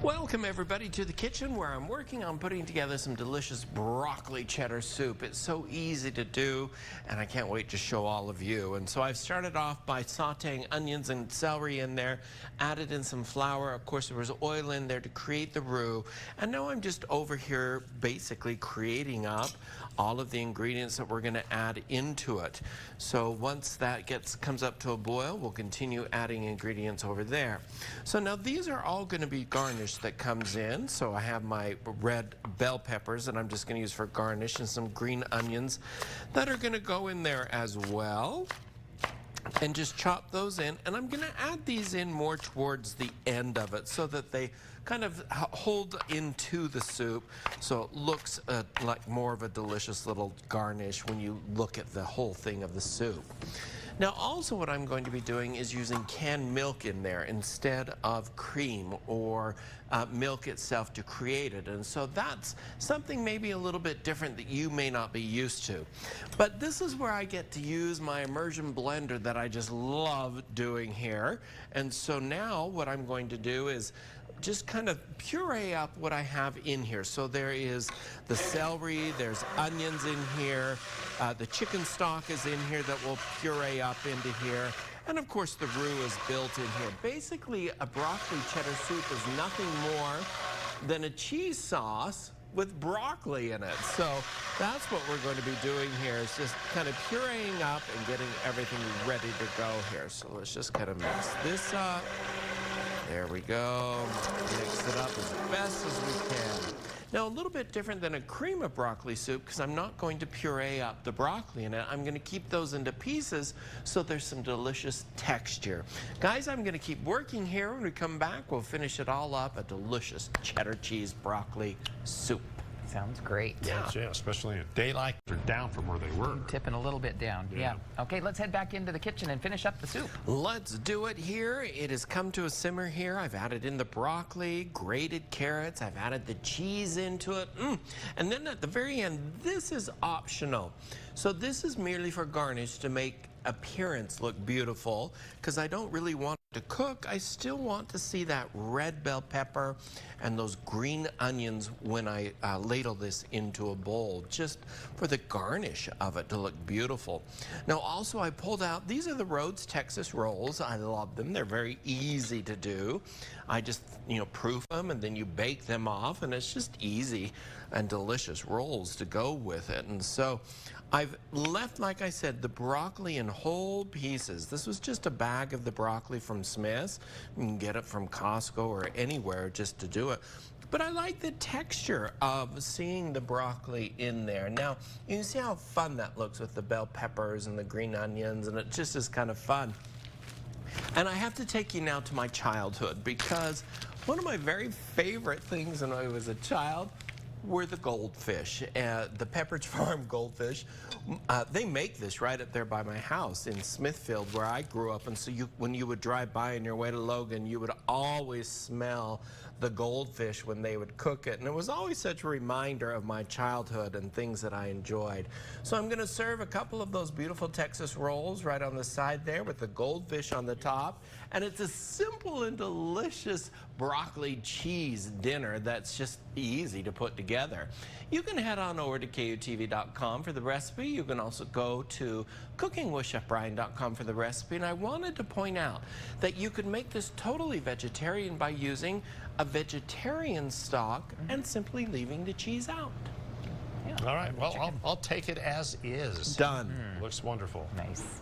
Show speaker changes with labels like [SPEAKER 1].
[SPEAKER 1] Welcome everybody to the kitchen where I'm working on putting together some delicious broccoli cheddar soup. It's so easy to do and I can't wait to show all of you. And so I've started off by sauteing onions and celery in there, added in some flour. Of course there was oil in there to create the roux. And now I'm just over here basically creating up all of the ingredients that we're going to add into it. So once that comes up to a boil, we'll continue adding ingredients over there. So now these are all going to be garnished that comes in. So I have my red bell peppers that I'm just going to use for garnish and some green onions that are going to go in there as well. And just chop those in, and I'm going to add these in more towards the end of it so that they kind of hold into the soup so it looks like more of a delicious little garnish when you look at the whole thing of the soup. Now also what I'm going to be doing is using canned milk in there instead of cream or milk itself to create it. And so that's something maybe a little bit different that you may not be used to. But this is where I get to use my immersion blender that I just love doing here. And so now what I'm going to do is just kind of puree up what I have in here. So there is the celery, there's onions in here, the chicken stock is in here that will puree up into here, and of course the roux is built in here. Basically a broccoli cheddar soup is nothing more than a cheese sauce with broccoli in it. So that's what we're going to be doing here, is just kind of pureeing up and getting everything ready to go here. So let's just kind of mix this up. There we go. Mix it up as best as we can. Now, a little bit different than a cream of broccoli soup because I'm not going to puree up the broccoli in it. I'm going to keep those into pieces so there's some delicious texture. Guys, I'm going to keep working here. When we come back, we'll finish it all up, a delicious cheddar cheese broccoli soup.
[SPEAKER 2] Sounds great.
[SPEAKER 3] Yeah, especially in a day like they're down from where they were.
[SPEAKER 2] Tipping a little bit down. Yeah. Okay, let's head back into the kitchen and finish up the soup.
[SPEAKER 1] Let's do it here. It has come to a simmer here. I've added in the broccoli, grated carrots. I've added the cheese into it. And then at the very end, this is optional. So this is merely for garnish to make appearance look beautiful because I don't really want it to cook. I still want to see that red bell pepper and those green onions when I ladle this into a bowl, just for the garnish of it to look beautiful. Now also I pulled out, these are the Rhodes Texas rolls. I love them. They're very easy to do. I just, proof them and then you bake them off, and it's just easy and delicious rolls to go with it. And so I've left, like I said, the broccoli in whole pieces. This was just a bag of the broccoli from Smith's. You can get it from Costco or anywhere just to do it. But I like the texture of seeing the broccoli in there. Now, you can see how fun that looks with the bell peppers and the green onions, and it just is kind of fun. And I have to take you now to my childhood, because one of my very favorite things when I was a child were the goldfish, the Pepperidge Farm goldfish. They make this right up there by my house in Smithfield where I grew up, and so when you would drive by on your way to Logan, you would always smell the goldfish when they would cook it, and it was always such a reminder of my childhood and things that I enjoyed. So I'm going to serve a couple of those beautiful Texas rolls right on the side there with the goldfish on the top, and it's a simple and delicious broccoli cheese dinner that's just easy to put together. You can head on over to KUTV.com for the recipe. You can also go to cookingwithchefbryan.com for the recipe. And I wanted to point out that you could make this totally vegetarian by using a vegetarian stock and simply leaving the cheese out.
[SPEAKER 3] Yeah. All right, well, I'll take it as is.
[SPEAKER 1] Done.
[SPEAKER 3] Looks wonderful.
[SPEAKER 2] Nice.